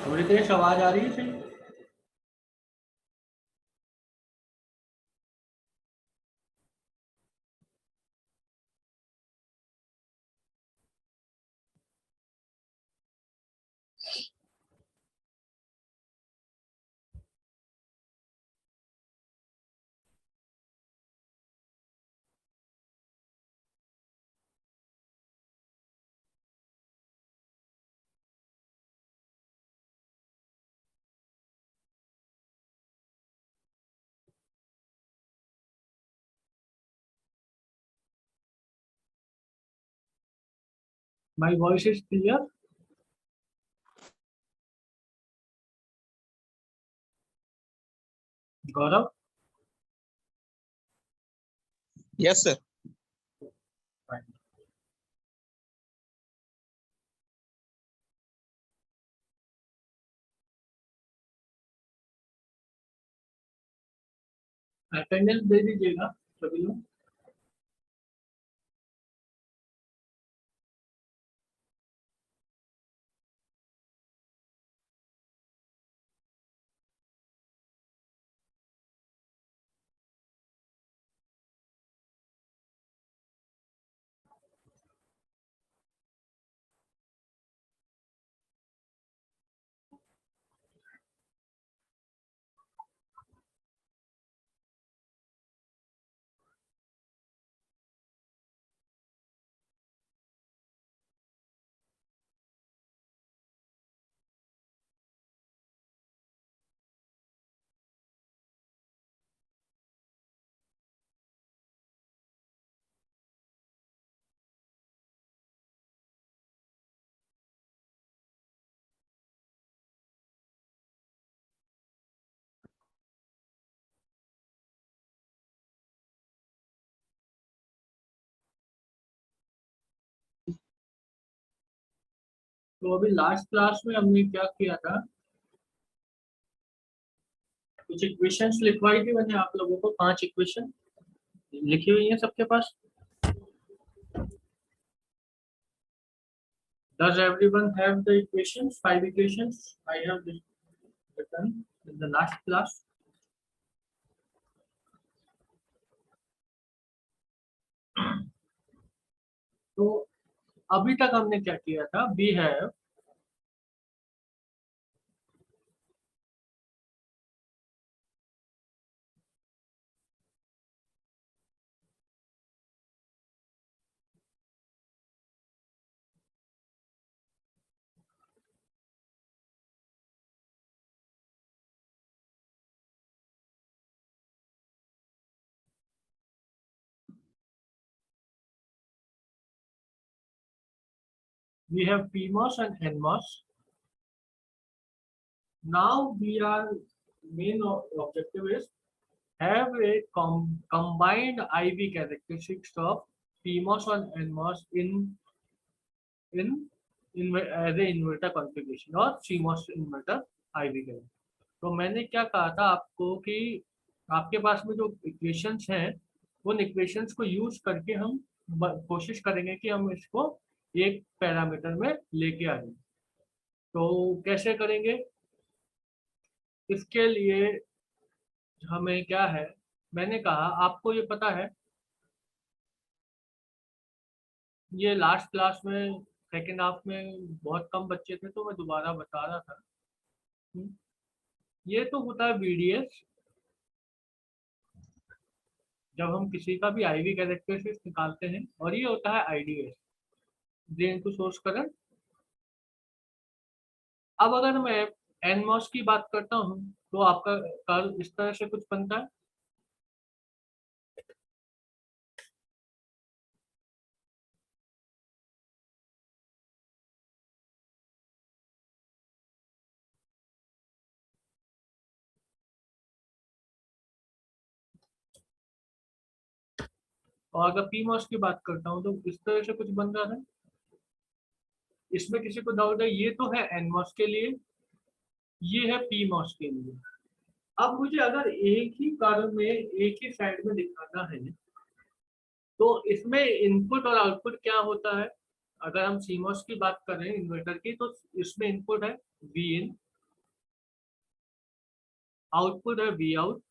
थोड़ी देर आवाज आ रही है सही? My voice is clear? Gaurav, yes sir. Attendance दे दीजिएगा सभी लोग। तो अभी लास्ट क्लास में हमने क्या किया था, कुछ इक्वेशंस लिखवाई थी मैंने आप लोगों को। 5 इक्वेशन लिखी हुई हैं सबके पास। Does everyone have the equations? 5 equations I have written in the last class. तो अभी तक हमने क्या किया था? We have PMOS and NMOS. Now we are main objective is have a combined IV characteristics of PMOS and NMOS in as a inverter configuration और CMOS inverter IV के। तो मैंने क्या कहा था आपको कि आपके पास में जो इक्वेशंस हैं उन इक्वेशंस को यूज करके हम कोशिश करेंगे कि हम इसको एक पैरामीटर में लेके आ जाए। तो कैसे करेंगे? इसके लिए हमें क्या है, मैंने कहा आपको ये पता है, ये लास्ट क्लास में सेकेंड हाफ में बहुत कम बच्चे थे तो मैं दोबारा बता रहा था। ये तो होता है VDS। जब हम किसी का भी IV कैरेक्टरिस्टिक्स निकालते हैं, और ये होता है IDS, drain to source current. अब अगर मैं NMOS की बात करता हूँ तो आपका कर्व इस तरह से कुछ बनता है। और अगर PMOS की बात करता हूँ तो इस तरह से कुछ बन रहा है। इसमें किसी को डाउट है? ये तो है NMOS के लिए, ये है PMOS के लिए। अब मुझे अगर एक ही कर्व में एक ही साइड में दिखाना है तो इसमें इनपुट और आउटपुट क्या होता है? अगर हम CMOS की बात कर रहे हैं इन्वर्टर की, तो इसमें इनपुट है Vin आउटपुट है वी आउट।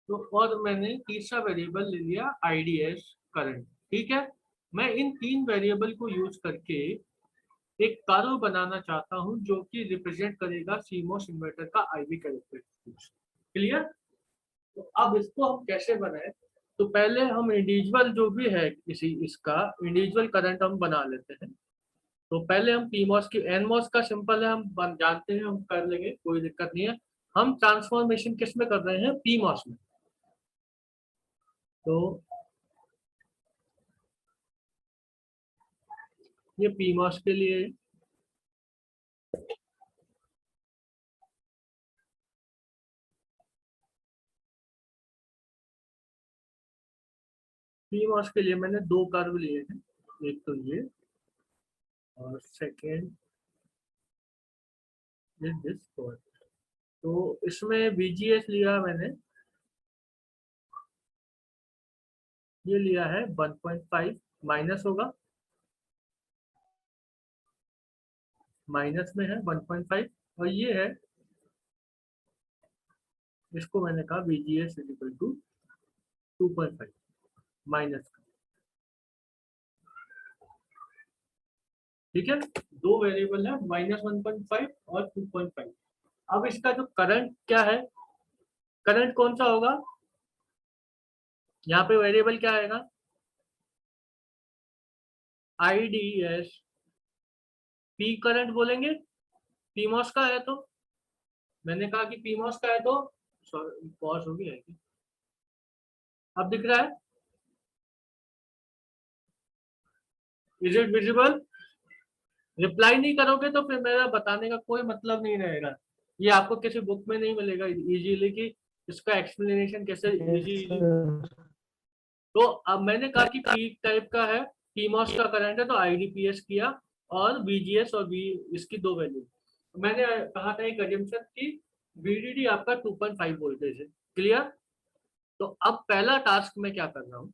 तो और मैंने तीसरा वेरिएबल ले लिया IDS करंट। ठीक है, मैं इन तीन वेरिएबल को यूज करके एक कर्व बनाना चाहता हूं जो कि रिप्रेजेंट करेगा सीमोस इन्वर्टर का IV कैरेक्टरिस्टिक्स। क्लियर? तो अब इसको हम कैसे बनाए? तो पहले हम इंडिविजुअल जो भी है किसी इसका इंडिविजुअल करंट हम बना लेते हैं। तो पहले हम पीमॉस की एनमॉस का सिंपल है, हम जानते हैं, हम कर लेंगे, कोई दिक्कत नहीं है। हम ट्रांसफॉर्मेशन किस में कर रहे हैं? पीमॉस में। तो ये पीमॉस के लिए पीमॉस के लिए मैंने दो कर्व लिए हैं, एक तो ये और सेकेंड इज दिस कर्व। तो इसमें VGS लिया मैंने, ये लिया है 1.5, माइनस होगा, माइनस में है 1.5, और ये है, इसको मैंने कहा VGS is equal to 2.5 minus का। ठीक है, दो वेरिएबल है, -1.5 और 2.5। अब इसका जो करंट क्या है, करंट कौन सा होगा? यहाँ पे वेरिएबल क्या आएगा? IDS पी करंट बोलेंगे, पीमॉस का है तो, मैंने कहा कि पीमॉस का है तो, सॉरी पॉज हो गया है क्या? अब दिख रहा है? Is it visible? रिप्लाई नहीं करोगे तो फिर मेरा बताने का कोई मतलब नहीं रहेगा। ये आपको किसी बुक में नहीं मिलेगा इजीली कि इसका एक्सप्लेनेशन कैसे Yes, इजी। sir. तो अब मैंने कहा कि पी टाइप का है, पीमॉस का करंट है तो IDPS किया, और VGS और V इसकी दो वैल्यू। मैंने कहा था एक अजम्पशन की VDD आपका 2.5 वोल्टेज है। क्लियर? तो अब पहला टास्क मैं क्या कर रहा हूँ,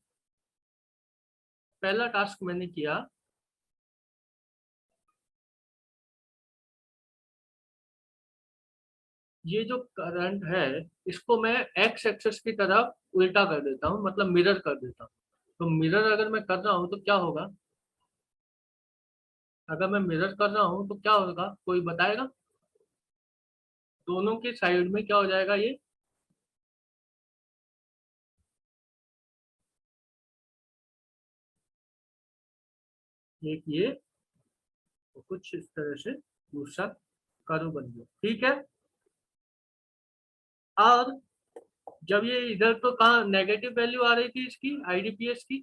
पहला टास्क मैंने किया, ये जो करंट है इसको मैं एक्स एक्सेस की तरफ उल्टा कर देता हूँ, मतलब मिरर कर देता हूँ। तो मिरर अगर मैं कर रहा हूँ तो क्या होगा? अगर मैं मिरर कर रहा हूँ तो क्या होगा, कोई बताएगा? दोनों के साइड में क्या हो जाएगा ये? एक ये तो कुछ इस तरह से दूसरा कर्व बन गया। ठीक है, और जब ये इधर तो कहाँ नेगेटिव वैल्यू आ रही थी इसकी IDPS की,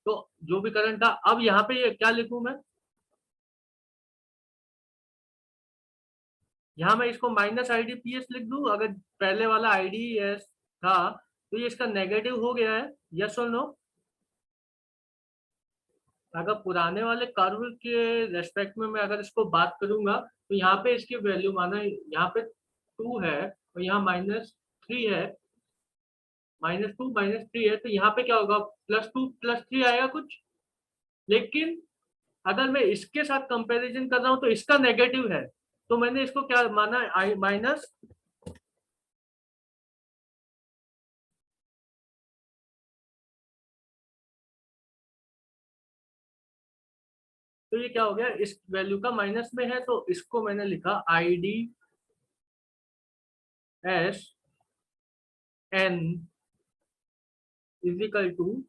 तो जो भी करंट था, अब यहाँ पे ये क्या लिखूं मैं? यहाँ मैं इसको -IDPS लिख दूं? अगर पहले वाला IDS था तो ये इसका नेगेटिव हो गया है, यस और नो? अगर पुराने वाले कर्व के रेस्पेक्ट में मैं अगर इसको बात करूंगा तो यहाँ पे इसकी वैल्यू माना यहाँ पे 2 है और यहाँ -3 है, -2 -3 है, तो यहाँ पे क्या होगा? +2 +3 आएगा कुछ। लेकिन अगर मैं इसके साथ कंपैरिजन कर रहा हूँ तो इसका नेगेटिव है, तो मैंने इसको क्या माना? माइनस। तो ये क्या हो गया? इस वैल्यू का माइनस में है, तो इसको मैंने लिखा IDS N is equal to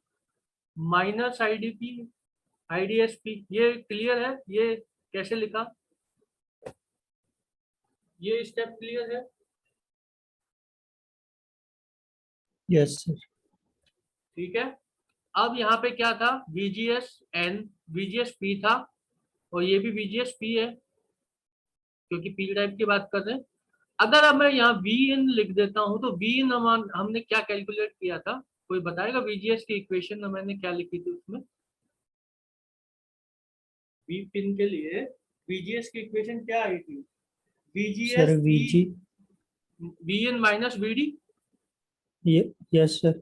-IDSP। ये क्लियर है? ये कैसे लिखा? ये स्टेप क्लियर है? Yes, sir. ठीक है, अब यहाँ पे क्या था? VGS N, VGS P था, और ये भी VGS P है क्योंकि P टाइप की बात कर रहे हैं। अगर अब मैं यहाँ Vin लिख देता हूँ तो Vin हमने क्या कैलकुलेट किया था? कोई बताएगा? VGS की इक्वेशन मैंने क्या लिखी थी उसमें? V पिन के लिए VGS की इक्वेशन क्या आई थी? Sir, VGS P VG. Vin minus VD Yes, sir.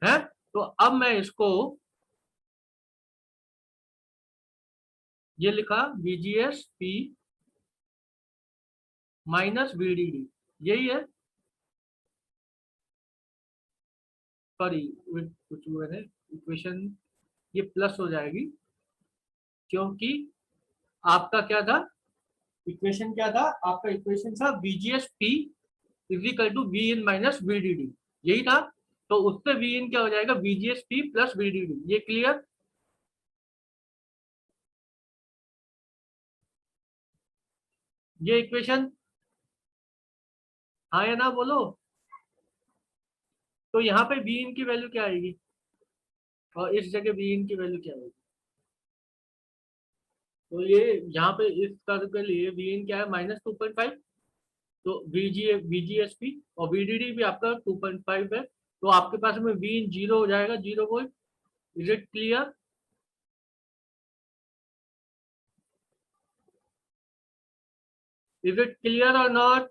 है। तो अब मैं इसको ये लिखा VGS P माइनस VDD। यही है, सॉरी कुछ मैंने इक्वेशन ये प्लस हो जाएगी, क्योंकि आपका क्या था इक्वेशन, क्या था आपका इक्वेशन था VGS P is equal to V in minus VDD, यही था। तो उससे वी इन क्या हो जाएगा, VGS P प्लस VDD। ये क्लियर? ये इक्वेशन हाँ या ना बोलो। तो यहाँ पे वी इन की वैल्यू क्या आएगी और इस जगह वी इन की वैल्यू क्या आएगी? तो ये यहाँ पे इस कर्व के लिए वी इन क्या है, -2.5। तो VGSP और VDD भी आपका 2.5 है। तो आपके पास में वी इन 0 हो जाएगा, 0 volt. Is it clear? Is it clear और नॉट?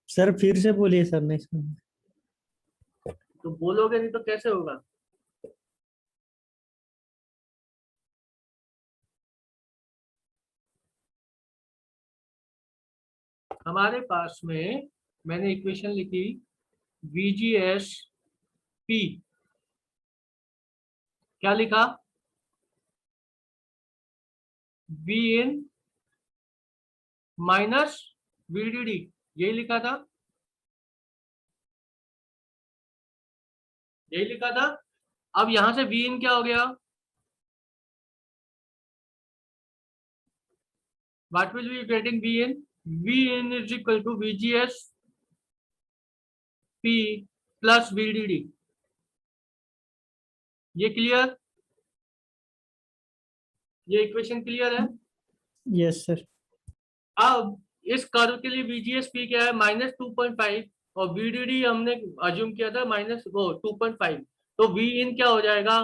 सर फिर से बोलिए सर, नहीं समझ। तो बोलोगे नहीं तो कैसे होगा? हमारे पास में मैंने इक्वेशन लिखी VGSP, क्या लिखा, वी इन माइनस VDD, यही लिखा था, यही लिखा था। अब यहां से वी इन क्या हो गया, what will be getting V in, V in is equal to VGS P plus VDD। ये क्लियर? ये इक्वेशन क्लियर है? Yes sir. अब इस कर्व के लिए VGS P क्या है, -2.5, और VDD हमने अज्यूम किया था माइनस वो 2.5। तो वी इन क्या हो जाएगा,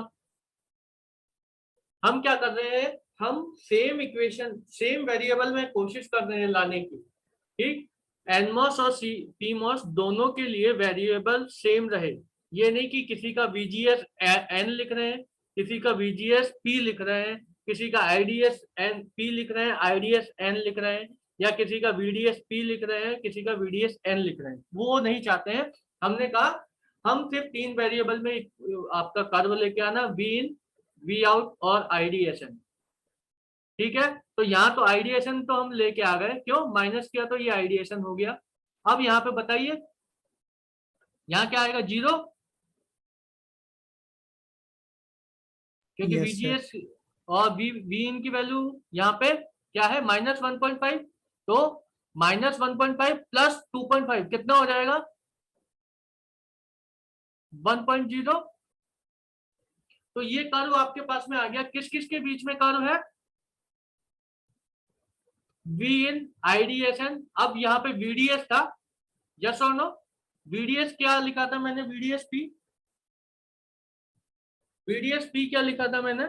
हम क्या कर रहे हैं, हम सेम इक्वेशन सेम वेरिएबल में कोशिश कर रहे हैं लाने की, ठीक। एनमॉस और पीमॉस दोनों के लिए वेरिएबल सेम रहे, ये नहीं कि किसी का VGS N लिख रहे हैं, किसी का VGS P लिख रहे हैं, किसी का IDS N P लिख रहे हैं, IDS N लिख रहे हैं, या किसी का VDS P लिख रहे हैं, किसी का VDS N लिख रहे हैं, वो नहीं चाहते हैं। हमने कहा हम सिर्फ 3 वेरिएबल में आपका कर्व लेके आना, वी इन, वी आउट और IDSN, ठीक है। तो यहाँ तो आइडिएशन तो हम लेके आ गए, क्यों माइनस किया तो ये आइडिएशन हो गया। अब यहाँ पे बताइए यहाँ क्या आएगा, 0, क्योंकि यस सर। VGS और वी इन की वैल्यू यहाँ पे क्या है, -1.5। तो -1.5 प्लस 2.5 कितना हो जाएगा, 1.0। तो ये कर्व आपके पास में आ गया, किस किस के बीच में कर्व है, वी इन IDSN। अब यहाँ पे VDS था, यस और नो, VDS क्या लिखा था मैंने, VDS P क्या लिखा था मैंने,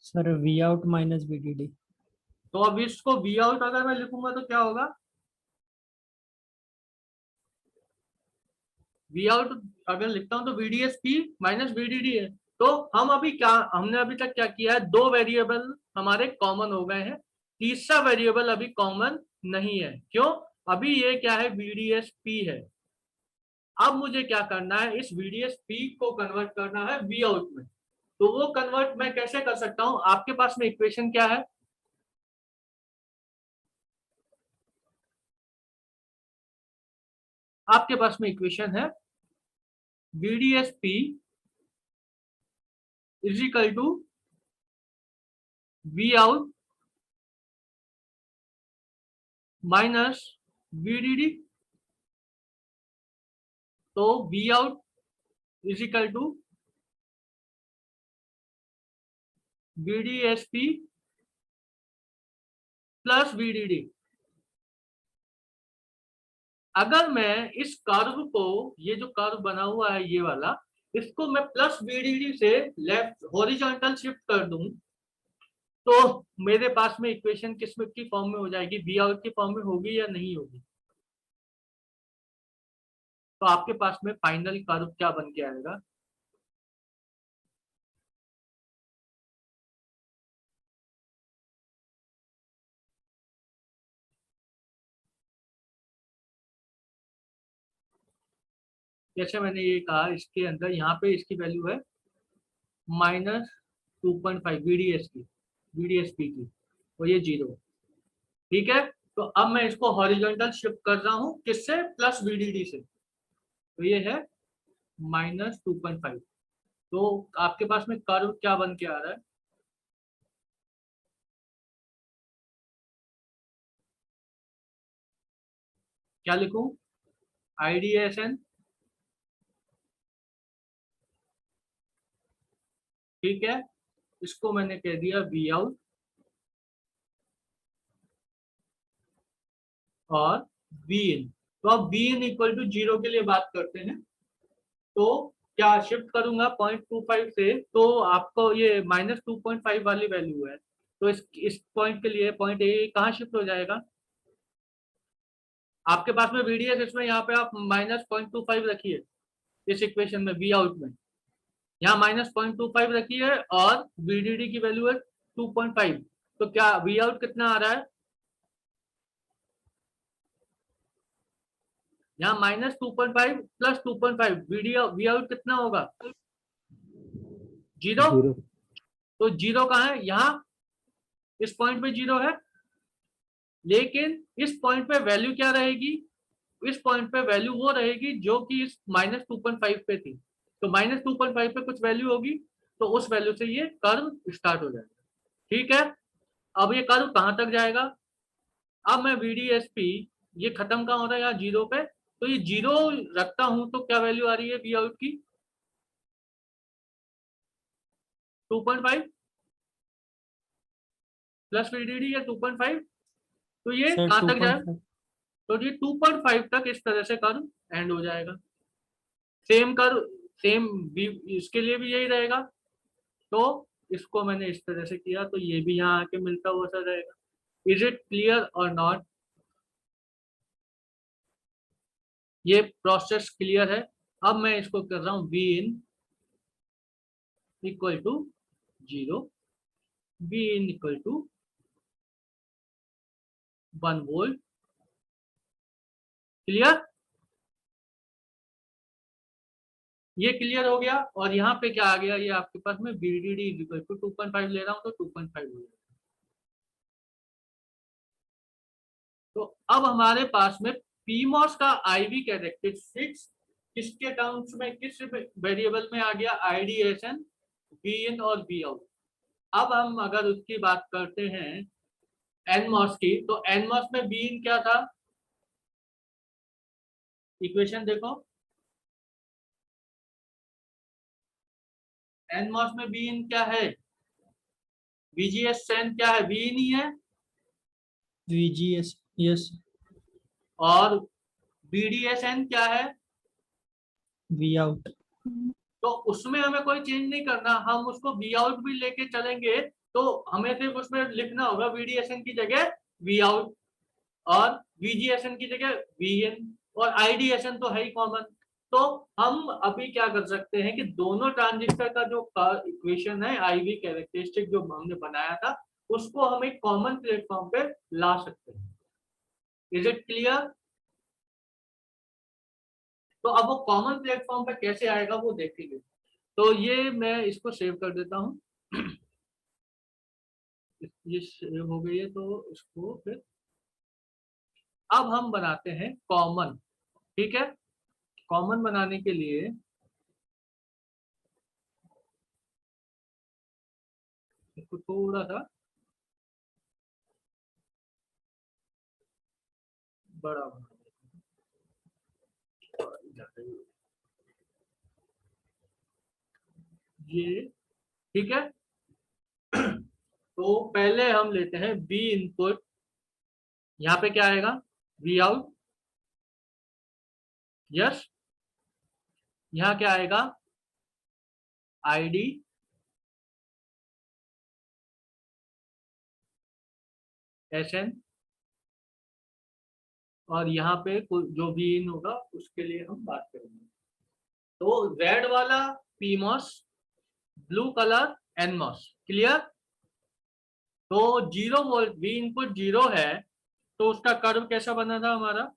sir V out minus VDD। तो अब इसको वी आउट अगर मैं लिखूंगा तो क्या होगा, वी आउट अगर लिखता हूं तो VDS P माइनस VDD है। तो हम अभी क्या, हमने अभी तक क्या किया है, 2 वेरिएबल हमारे कॉमन हो गए हैं, तीसरा वेरिएबल अभी कॉमन नहीं है, क्यों, अभी ये क्या है, VDS P है। अब मुझे क्या करना है, इस VDS P को कन्वर्ट करना है वी आउट में। तो वो कन्वर्ट मैं कैसे कर सकता हूं, आपके पास में इक्वेशन क्या है, आपके पास में इक्वेशन है VDS P is equal to V out minus VDD। तो V out is equal to VDS P plus VDD। अगर मैं इस कर्व को, ये जो कर्व बना हुआ है ये वाला, इसको मैं प्लस VDD से लेफ्ट हॉरिजॉन्टल शिफ्ट कर दूं, तो मेरे पास में इक्वेशन किस की फॉर्म में हो जाएगी, वी आउट की फॉर्म में होगी या नहीं होगी। तो आपके पास में फाइनल कर्व क्या बन के आएगा, जैसे मैंने ये कहा, इसके अंदर यहाँ पे इसकी वैल्यू है -2.5 BDSP की, और ये 0। ठीक है, तो अब मैं इसको हॉरिजॉन्टल शिफ्ट कर रहा हूँ, किससे? प्लस VDD से। तो ये है -2.5। तो आपके पास में कर्व क्या बन के आ रहा है? क्या लिखूं? IDSN, ठीक है, इसको मैंने कह दिया वी आउट, और वी इन। तो अब वी इन इक्वल टू 0 के लिए बात करते हैं, तो क्या शिफ्ट करूंगा 0.25 से, तो आपको ये -2.5 वाली वैल्यू है, तो इस पॉइंट के लिए पॉइंट ए कहाँ शिफ्ट हो जाएगा? आपके पास में VDS, इसमें यहाँ पे आप -0.25 रखिए, इस इक्वेशन में वी आउट में यहाँ -0.25 रखिए, और VDD की वैल्यू है 2.5। तो क्या वी आउट कितना आ रहा है? यहाँ -2.5 प्लस 2.5, वी आउट कितना होगा? 0। तो 0 कहाँ है? यहाँ इस पॉइंट पे 0 है, लेकिन इस पॉइंट पे वैल्यू क्या रहेगी? इस पॉइंट पे वैल्यू वो रहेगी जो कि इस -2.5 पे थी। तो -2.5 पे कुछ वैल्यू होगी, तो उस वैल्यू से ये कर्व स्टार्ट हो जाएगा। ठीक है, अब ये कर्व कहाँ तक जाएगा? अब मैं VDSP, ये खत्म कहाँ हो रहा है? यहाँ 0 पे। तो ये 0 रखता हूं तो क्या वैल्यू आ रही है वी आउट की? 2.5 प्लस VDD या 2.5। तो ये सर कहाँ तक जाए? 2.5। तो ये 2.5 तक इस तरह से कर्व एंड हो जाएगा। सेम कर्व, सेम इसके लिए भी यही रहेगा। तो इसको मैंने इस तरह से किया, तो ये भी यहाँ आके मिलता हुआ सा रहेगा। इज इट क्लियर और नॉट? ये प्रोसेस क्लियर है? अब मैं इसको कर रहा हूँ V in equal to 0, V in equal to 1 volt. Clear? ये क्लियर हो गया। और यहाँ पे क्या आ गया? ये आपके पास में VDD इक्वल टू 2.5 ले रहा हूँ, तो 2.5 हो गया। तो अब हमारे पास में PMOS का IV कैरेक्टरिस्टिक्स किसके टर्म्स में, किस वेरिएबल में आ गया? IDSN, वी इन और वी आउट। अब हम अगर उसकी बात करते हैं NMOS की, तो NMOS में वी इन क्या था? इक्वेशन देखो, NMOS में वी इन क्या है? VGS10 क्या है? वी इन ही है। VGS, yes. और VDSN क्या है? V out. तो उसमें हमें कोई चेंज नहीं करना, हम उसको वी आउट भी लेके चलेंगे, तो हमें सिर्फ उसमें लिखना होगा VDSN की जगह वी आउट, और VGSN की जगह VN, और IDSN तो है ही कॉमन। तो हम अभी क्या कर सकते हैं कि दोनों ट्रांजिस्टर का जो इक्वेशन है, IV कैरेक्टरिस्टिक जो हमने बनाया था, उसको हम एक कॉमन प्लेटफॉर्म पे ला सकते हैं। Is it clear? तो अब वो कॉमन प्लेटफॉर्म पे कैसे आएगा वो देखेंगे। तो ये मैं इसको सेव कर देता हूँ। ये सेव हो गई है, तो इसको फिर अब हम बनाते हैं कॉमन। ठीक है, कॉमन बनाने के लिए इसको थोड़ा सा बड़ा बना देते हैं। ये ठीक है। तो पहले हम लेते हैं बी इनपुट, यहाँ पे क्या आएगा? V out, yes. यहाँ क्या आएगा? ID SN, और यहाँ पे जो भी इन होगा उसके लिए हम बात करेंगे। तो रेड वाला PMOS, blue colour NMOS। Clear? तो 0 वोल्ट वी इनपुट 0 है, तो उसका कर्व कैसा बना था हमारा?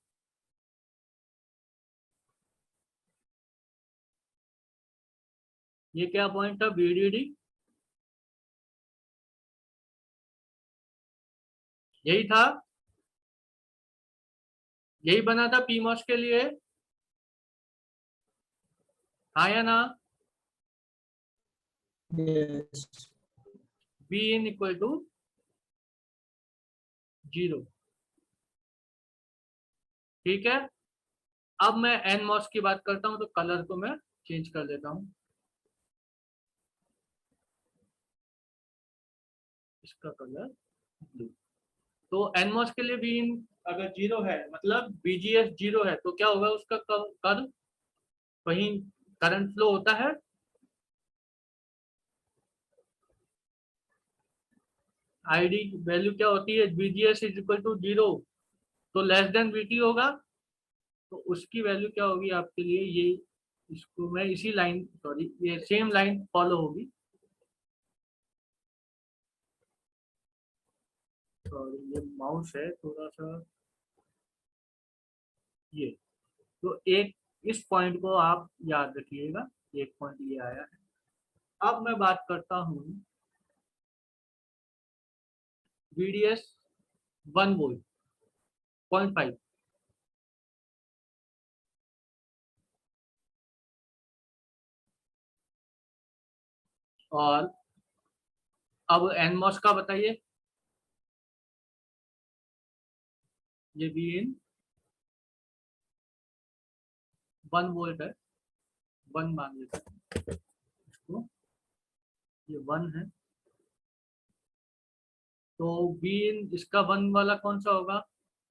ये क्या पॉइंट था, VDD, यही था, यही बना था PMOS के लिए, हाँ या ना? Yes. Bin equal to 0। ठीक है, अब मैं NMOS की बात करता हूँ, तो कलर को मैं चेंज कर देता हूँ, इसका कलर ब्लू। तो NMOS के लिए Bin अगर 0 है, मतलब VGS 0 है, तो क्या होगा उसका कर्व, कहीं करंट फ्लो होता है, ID वैल्यू क्या होती है, VGS इज इक्वल टू 0, तो लेस देन VT होगा, तो उसकी वैल्यू क्या होगी आपके लिए, ये इसको मैं इसी लाइन, सॉरी ये सेम लाइन फॉलो होगी, और ये माउस है थोड़ा सा, ये, तो एक इस पॉइंट को आप याद रखिएगा, एक पॉइंट ये आया है। अब मैं बात करता हूँ VDS 1 वोल्ट 0.5, और अब NMOS का बताइए, ये भी इन 1 वोल्ट है, 1 मान लेते हैं इसको, ये 1 है, तो बी इन इसका 1 वाला कौन सा होगा,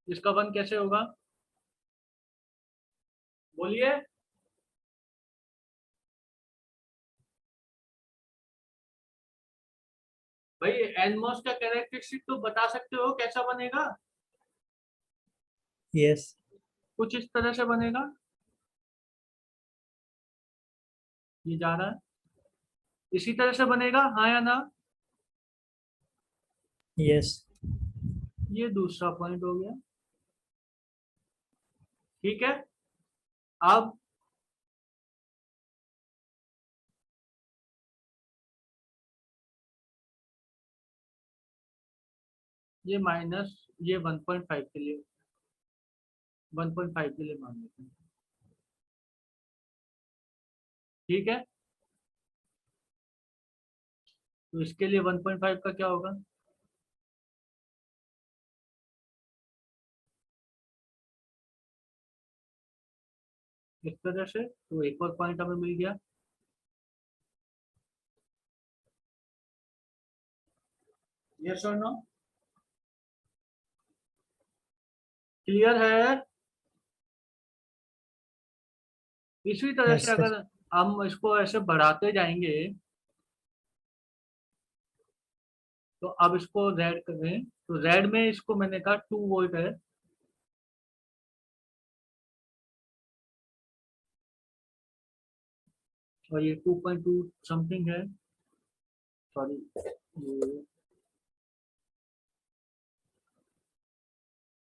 इसका 1 कैसे होगा, बोलिए। भाई एनमॉस का कैरेक्टरिस्टिक तो बता सकते हो कैसा बनेगा, Yes. कुछ इस तरह से बनेगा, ये जा रहा है, इसी तरह से बनेगा, हाँ या ना? Yes. ये दूसरा पॉइंट हो गया। ठीक है, अब ये माइनस, ये 1.5 के लिए, 1.5 के लिए मान लेते हैं। ठीक है, तो इसके लिए 1.5 का क्या होगा, इस तरह से, तो एक और पॉइंट हमें मिल गया। यस और नो, क्लियर है? इसी तरह Yes, से sir. अगर हम इसको ऐसे बढ़ाते जाएंगे, तो अब इसको रेड करें, तो रेड में इसको मैंने कहा 2 वोल्ट है, और ये 2.2 समथिंग है, सॉरी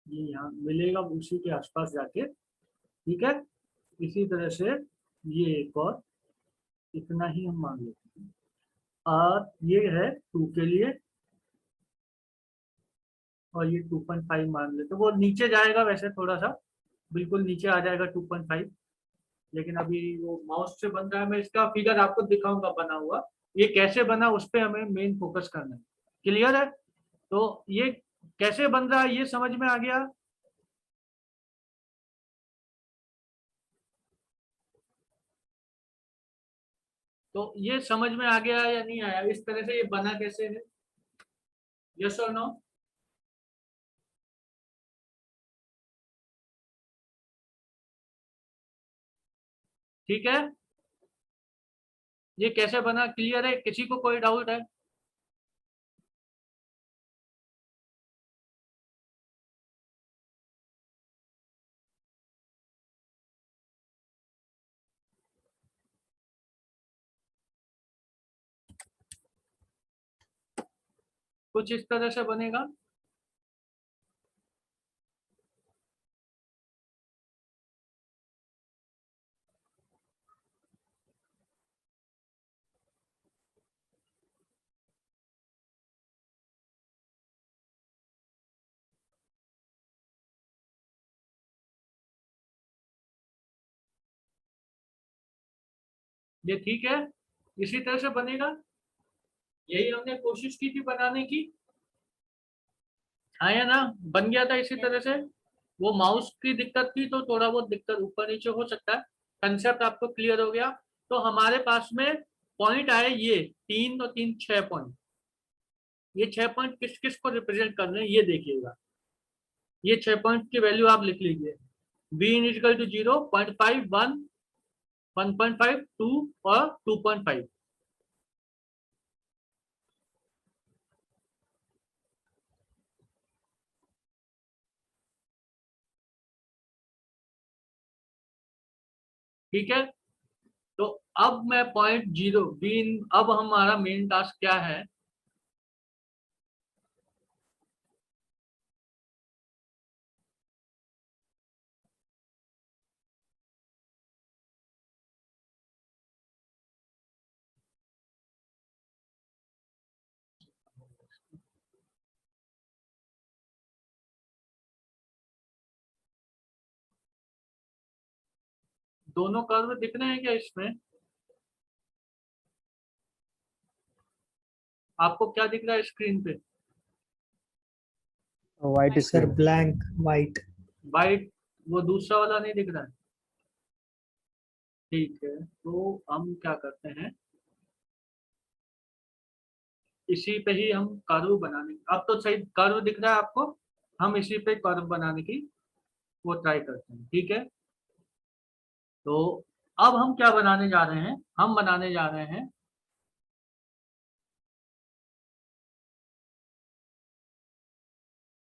ये यहाँ मिलेगा उसी के आसपास जाके। ठीक है, इसी तरह से ये एक और, इतना ही हम मान लेते हैं, और ये है 2 के लिए, और ये 2.5 मान लेते हैं, वो नीचे जाएगा वैसे थोड़ा सा, बिल्कुल नीचे आ जाएगा 2.5, लेकिन अभी वो माउस से बन रहा है, मैं इसका फिगर आपको दिखाऊंगा बना हुआ, ये कैसे बना उस पर हमें मेन फोकस करना है। क्लियर है? तो ये कैसे बन रहा है ये समझ में आ गया? तो ये समझ में आ गया या नहीं आया, इस तरह से ये बना कैसे है, यस और नो? ठीक है, ये कैसे बना क्लियर है, किसी को कोई डाउट है? कुछ इस तरह से बनेगा। ये ठीक है, इसी तरह से बनेगा। यही हमने कोशिश की थी बनाने की, आया ना, बन गया था इसी तरह से। वो माउस की दिक्कत थी तो थोड़ा बहुत दिक्कत ऊपर नीचे हो सकता है। कंसेप्ट आपको क्लियर हो गया। तो हमारे पास में पॉइंट आए ये 3 और 3 6 पॉइंट। ये 6 पॉइंट किस किस को रिप्रेजेंट कर रहे हैं ये देखिएगा। ये 6 पॉइंट की वैल्यू आप लिख लीजिए। बी इन इजिकल टू 0, 0.5, 1, 1.5, 2 और 2.5। ठीक है। तो अब मैं पॉइंट 0 बी इन, अब हमारा मेन टास्क क्या है? दोनों कर्व दिख रहे हैं क्या इसमें? आपको क्या दिख रहा है स्क्रीन पे? White sir screen. Blank white. White, वो दूसरा वाला नहीं दिख रहा है? ठीक है, तो हम क्या करते हैं, इसी पे ही हम कर्व बनाने, अब तो सही कर्व दिख रहा है आपको, हम इसी पे कर्व बनाने की वो ट्राई करते हैं। ठीक है, तो अब हम क्या बनाने जा रहे हैं? हम बनाने जा रहे हैं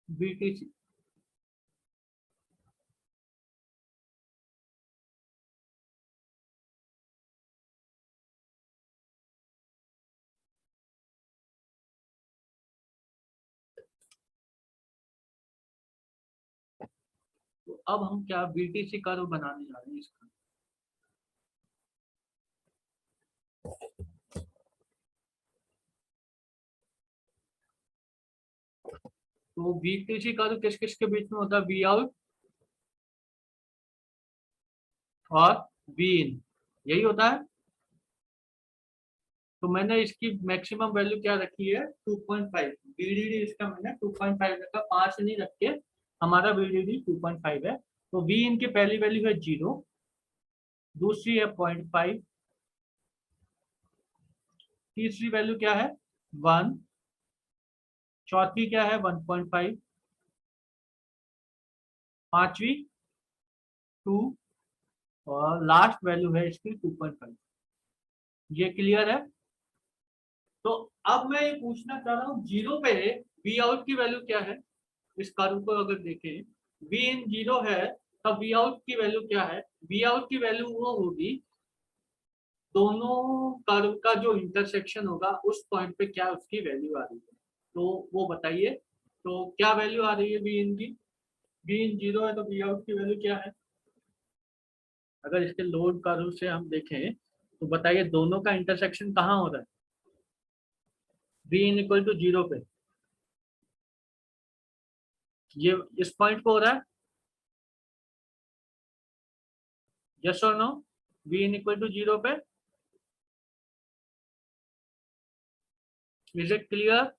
बीटीसी। तो अब हम क्या बीटीसी कर्व बनाने जा रहे हैं इसका। तो बीटीसी कर्व किस किस के बीच में होता है? वी आउट और वी इन, यही होता है। तो मैंने इसकी मैक्सिमम वैल्यू क्या रखी है? 2.5। बीडीडी इसका मैंने 2.5 रखा, 5 नहीं रख के। हमारा बीडीडी 2.5 है। तो वी इनकी पहली वैल्यू है 0, दूसरी है 0.5, तीसरी वैल्यू क्या है? 1, चौथी क्या है? 1.5, पांचवी 2 और लास्ट वैल्यू है इसकी 2.5। ये क्लियर है? तो अब मैं ये पूछना चाह रहा हूँ, जीरो पे वी आउट की वैल्यू क्या है? इस कर्व को अगर देखें, वी इन 0 है, तब वी आउट की वैल्यू क्या है? वी आउट की वैल्यू वो होगी, दोनों कर्व का जो इंटरसेक्शन होगा उस पॉइंट पे क्या उसकी वैल्यू आ रही है, तो वो बताइए। तो क्या वैल्यू आ रही है वी इन की? वी इन 0 है तो वी आउट की वैल्यू क्या है? अगर इसके लोड कर्व से हम देखें तो बताइए दोनों का इंटरसेक्शन कहाँ हो रहा है? वी इन इक्वल टू 0 पे, ये इस पॉइंट पे हो रहा है। यस और no? V in equal to 0 पे, is it clear?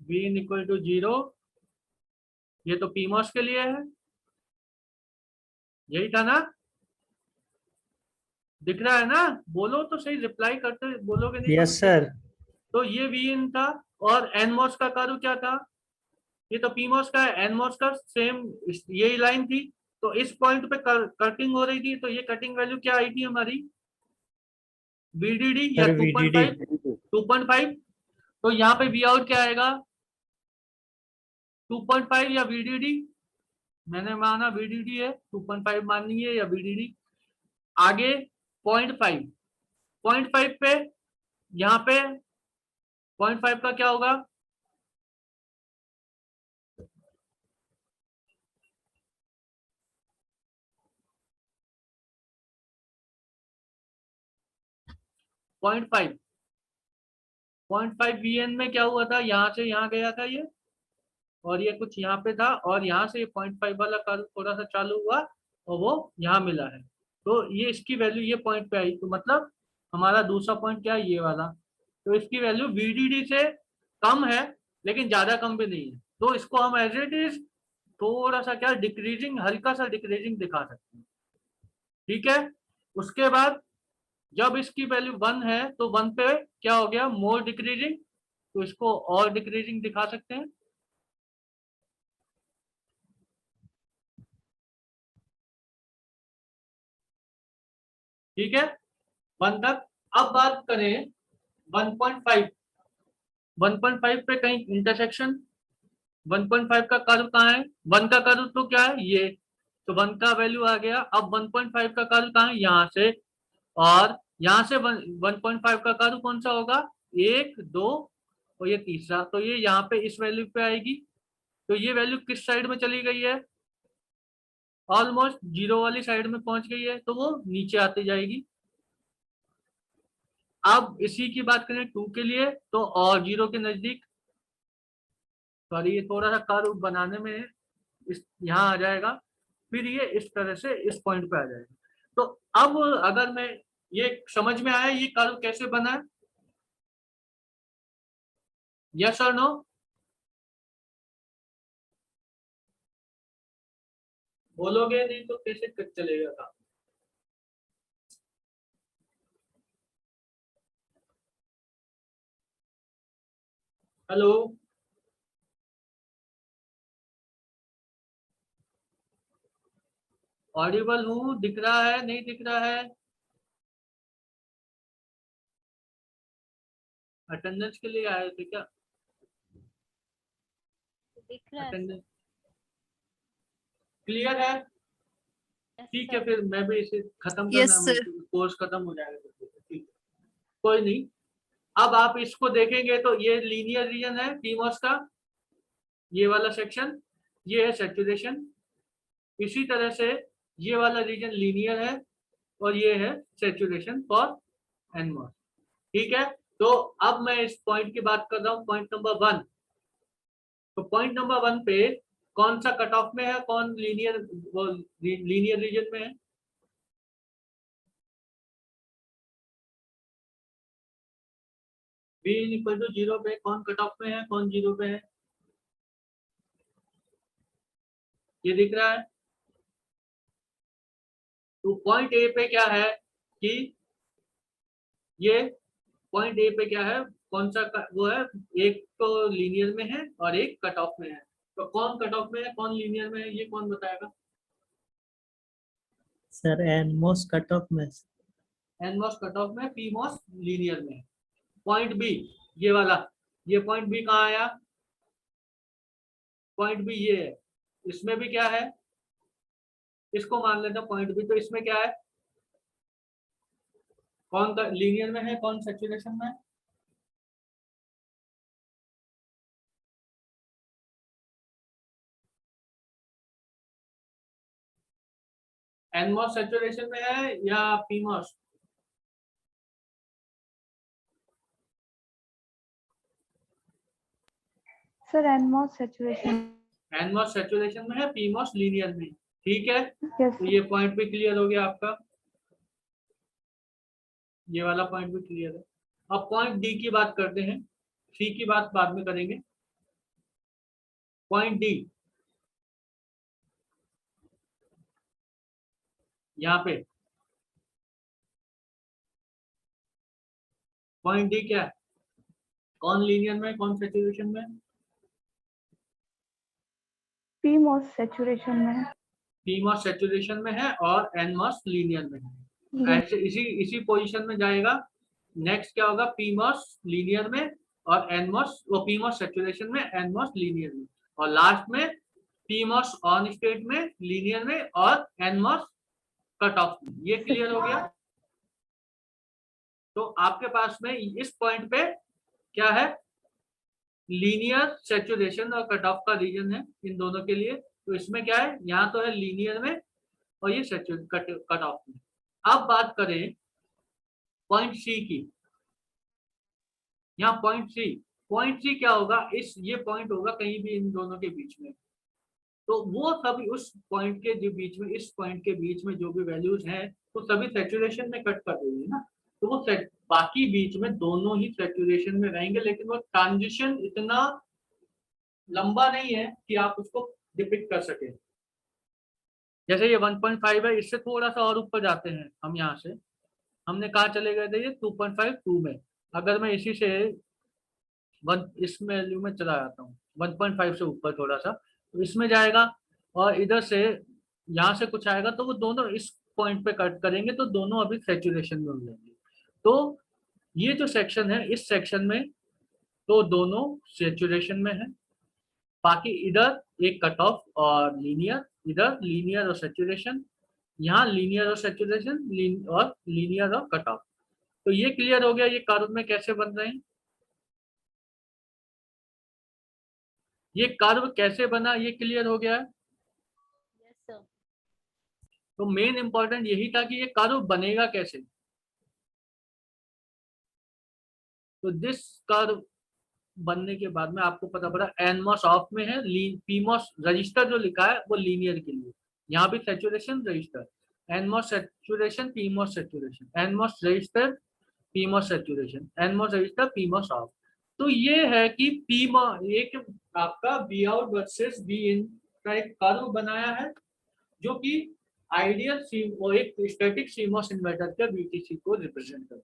V in equal to 0, ये तो पीमॉस के लिए है, यही था ना? दिख रहा है ना? बोलो तो सही, रिप्लाई करते बोलोगे नहीं तो यस मैं सर। तो ये वी इन था। और एनमॉस का कर्व क्या था? ये तो पीमॉस का है, एनमॉस का सेम यही लाइन थी। तो इस पॉइंट पे कटिंग हो रही थी, तो ये कटिंग वैल्यू क्या आई थी हमारी? वीडीडी या सर वीडीडी। 2.5? 2.5। तो यहाँ पे वी आउट क्या आएगा? 2.5 या वीडीडी? मैंने माना वीडीडी है, 2.5 माननी है या वीडीडी? आगे 0.5, 0.5 पे, यहाँ पे 0.5 का क्या होगा? 0.5, 0.5 वीएन में क्या हुआ था? यहाँ से यहाँ गया था ये, और ये कुछ यहाँ पे था, और यहाँ से ये 0.5 वाला कर्व थोड़ा सा चालू हुआ और वो यहाँ मिला है, तो ये इसकी वैल्यू ये पॉइंट पे आई, तो मतलब हमारा दूसरा पॉइंट क्या है, ये वाला। तो इसकी वैल्यू VDD से कम है, लेकिन ज्यादा कम भी नहीं है, तो इसको हम एज इट इज थोड़ा सा क्या डिक्रीजिंग, हल्का सा डिक्रीजिंग दिखा सकते हैं। ठीक है, उसके बाद जब इसकी वैल्यू 1 है तो 1 पे क्या हो गया, मोर डिक्रीजिंग, तो इसको और डिक्रीजिंग दिखा सकते हैं। ठीक है, 1 तक। अब बात करें 1.5, 1.5 पे कहीं इंटरसेक्शन, 1.5 का कर्व कहाँ है, 1 का कर्व तो क्या है ये, तो 1 का वैल्यू आ गया। अब 1.5 का कर्व कहाँ है, यहाँ से, और यहाँ से 1.5 का कर्व कौन सा होगा, 1 2 और ये तीसरा, तो ये यहाँ पे इस वैल्यू पे आएगी। तो ये वैल्यू किस साइड में चली गई है, ऑलमोस्ट जीरो वाली साइड में पहुंच गई है, तो वो नीचे आती जाएगी। अब इसी की बात करें 2 के लिए, तो और जीरो के नजदीक, सॉरी ये थोड़ा सा कर्व बनाने में इस यहाँ आ जाएगा, फिर ये इस तरह से इस पॉइंट पे आ जाएगा। तो अब अगर मैं, ये समझ में आया ये कर्व कैसे बना है, यस और नो, बोलोगे नहीं तो कैसे चलेगा काम। हेलो, ऑडिबल हूँ, दिख रहा है नहीं दिख रहा है, अटेंडेंस के लिए आए थे क्या, दिख रहा है अटेंडेंस क्लियर है। ठीक है, फिर मैं भी इसे खत्म Yes, करना, sir. कोर्स खत्म हो जाएगा तो ठीक है, कोई नहीं। अब आप इसको देखेंगे तो ये लीनियर रीजन है पीमोस का, ये वाला सेक्शन, ये है सैचुरेशन। इसी तरह से ये वाला रीजन लीनियर है और ये है सैचुरेशन फॉर एनमोस। ठीक है, तो अब मैं इस पॉइंट की बात कर रहा हूँ, पॉइंट नंबर 1। तो पॉइंट नंबर 1 पे कौन सा कट ऑफ में है, कौन लीनियर, वो लीनियर रीजन में है, बी इक्वल टू 0 पे कौन कट ऑफ में है, कौन 0 पे है, ये दिख रहा है। तो पॉइंट ए पे क्या है कि ये पॉइंट ए पे क्या है, कौन सा वो है, एक तो लीनियर में है और एक कट ऑफ में है। तो कौन कट ऑफ में है, कौन लीनियर में है, ये कौन बताएगा। सर एनमोस कट ऑफ में। एनमोस कट ऑफ में, पीमोस लीनियर में है। पॉइंट बी, ये वाला, ये पॉइंट बी कहाँ आया, पॉइंट बी ये है, इसमें भी क्या है, इसको मान लेते हैं पॉइंट बी, तो इसमें क्या है, कौन लीनियर में है, कौन सैचुरेशन में है, एनमोस सैचुरेशन में है या PMOS, sir NMOS saturation. NMOS saturation में है, पीमोस लीनियर में। ठीक है, यस तो ये पॉइंट भी क्लियर हो गया आपका, ये वाला पॉइंट भी क्लियर है। अब पॉइंट डी की बात करते हैं, सी की बात बाद में करेंगे। पॉइंट डी, यहाँ पे पॉइंट डी क्या है, कौन लीनियर में, कौन सैचुरेशन में, पीमोस सैचुरेशन में है। पीमोस सैचुरेशन में है और एनमोस लीनियर में है। ये ऐसे इसी इसी पोजीशन में जाएगा। नेक्स्ट क्या होगा, पीमोस लीनियर में और एनमोस, वो पीमोस सैचुरेशन में, एनमोस लीनियर में, और लास्ट में पीमोस ऑन स्टेट में, लीनियर में, और एनमोस कट ऑफ में। ये क्लियर हो गया। तो आपके पास में इस पॉइंट पे क्या है, लीनियर सैचुरेशन और कट ऑफ का रीजन है इन दोनों के लिए। तो इसमें क्या है, यहाँ तो है लीनियर में और ये कट ऑफ में। अब बात करें पॉइंट सी की, यहाँ पॉइंट सी पॉइंट थ्री क्या होगा, इस ये पॉइंट होगा कहीं भी इन दोनों के बीच में, तो वो सभी उस पॉइंट के जो बीच में, इस पॉइंट के बीच में जो भी वैल्यूज हैं वो सभी सैचुरेशन में कट कर देंगे ना, तो वो बाकी बीच में दोनों ही सैचुरेशन में रहेंगे, लेकिन वो ट्रांजिशन इतना लंबा नहीं है कि आप उसको डिपिक्ट कर सके। जैसे ये 1.5 है, इससे थोड़ा सा और ऊपर जाते हैं हम, यहाँ से हमने कहा चले गए थे ये 2.5 2 में, अगर मैं इसी से इस वैल्यू में चला जाता हूँ 1.5 से ऊपर थोड़ा सा, तो इसमें जाएगा, और इधर से यहाँ से कुछ आएगा, तो वो दोनों इस पॉइंट पे कट करेंगे, तो दोनों अभी सैचुरेशन में हो जाएंगे। तो ये जो सेक्शन है, इस सेक्शन में तो दोनों सैचुरेशन में है, बाकी इधर एक कट ऑफ और लीनियर, इधर लीनियर और सैचुरेशन, यहाँ लीनियर और सैचुरेशन और लीनियर और कट ऑफ। तो ये क्लियर हो गया ये कर्व में कैसे बन रहे हैं, ये कर्व कैसे बना ये क्लियर हो गया है। Yes sir. तो मेन इंपॉर्टेंट यही था कि ये कर्व बनेगा कैसे। तो दिस कर्व बनने के बाद में आपको पता पड़ा एनमॉस ऑफ में है, पीमॉस रजिस्टर जो लिखा है वो लीनियर के लिए, यहाँ भी saturation register, NMOS saturation PMOS saturation, NMOS register PMOS saturation, NMOS register PMOS of. तो ये है कि एक आपका be out versus be in का एक कर्व बनाया है, जो कि आइडियल और एक स्टैटिक सीमॉस इन्वर्टर के बीटीसी को रिप्रेजेंट करता है,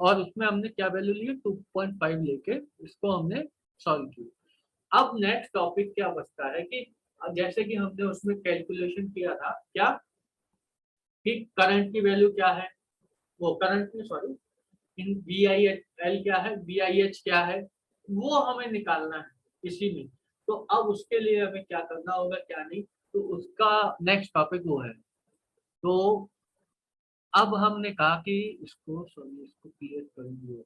और उसमें हमने क्या वैल्यू ली 2.5 लेके इसको हमने सॉल्व किया। अब नेक्स्ट टॉपिक क्या बचता है कि जैसे कि हमने उसमें कैलकुलेशन किया था क्या कि करंट की वैल्यू क्या है, वो करंट की सॉरी इन VIL क्या है, VIH क्या है, वो हमें निकालना है इसी में। तो अब उसके लिए हमें क्या करना होगा क्या नहीं, तो उसका नेक्स्ट टॉपिक वो है। तो अब हमने कहा कि इसको क्लियर करेंगे।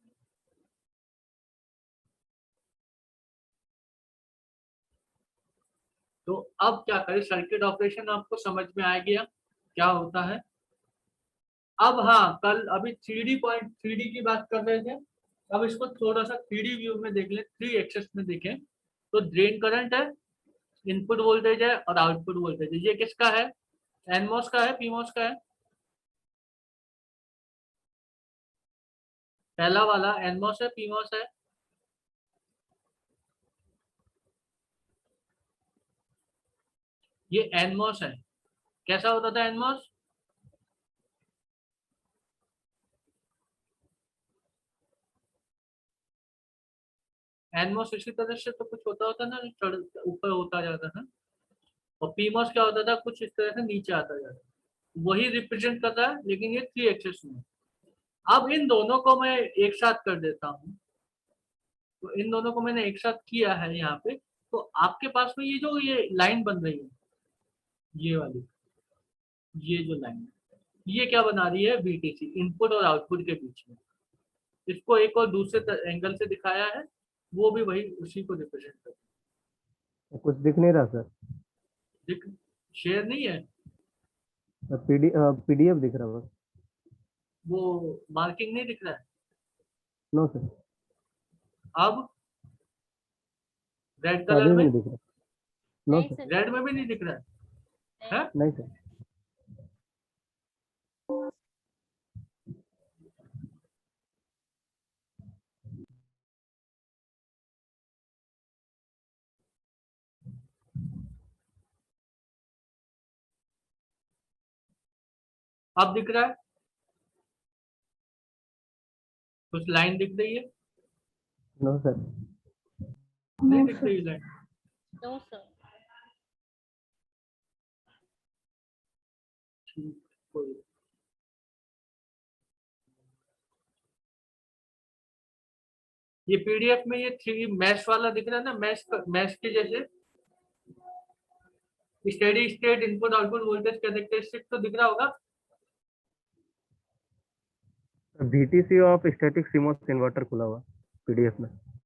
तो अब क्या करें, सर्किट ऑपरेशन आपको समझ में आ गया क्या होता है। अब हाँ, कल अभी 3D की बात कर रहे थे, अब इसको थोड़ा सा 3D व्यू में देख लें, 3 एक्सेस में देखें। तो ड्रेन करंट है, इनपुट वोल्टेज है और आउटपुट वोल्टेज है। ये किसका है, एनमॉस का है पीमॉस का है, पहला वाला एनमॉस है पीमॉस है, ये एनमॉस है। कैसा होता था एनमॉस, एनमॉस इसी तरह से तो कुछ होता ना, ऊपर होता जाता था, और पीमॉस क्या होता था, कुछ इस तरह से नीचे आता जाता, वही रिप्रेजेंट कर रहा है, लेकिन ये 3 एक्सेस में। अब इन दोनों को मैं एक साथ कर देता हूँ, तो इन दोनों को मैंने एक साथ किया है यहाँ पे, तो आपके पास में ये जो ये लाइन बन रही है, ये वाली, ये जो लाइन है, ये क्या बना रही है, VTC इनपुट और आउटपुट के बीच में। इसको एक और दूसरे एंगल से दिखाया है, वो भी वही उसी को रिप्रेजेंट करता है। कुछ दिख नहीं रहा सर। दिख शेयर नहीं है, PDF दिख रहा बस। वो मार्किंग नहीं दिख रहा है। नो सर, अब रेड अभी कलर भी में, नहीं दिख रहा। नो नहीं सर, सर। रेड में भी नहीं दिख रहा है, है? नहीं सर। अब दिख रहा है, कुछ लाइन दिख रही है, नो सर। नहीं No, दिख sir. रही लाइन। No sir. ठीक, कोई ये PDF में ये 3 मैश वाला दिख रहा है ना, मैश के जैसे steady state input output voltage characteristic तो दिख रहा होगा। VTC of static CMOS inverter खुला हुआ PDF में।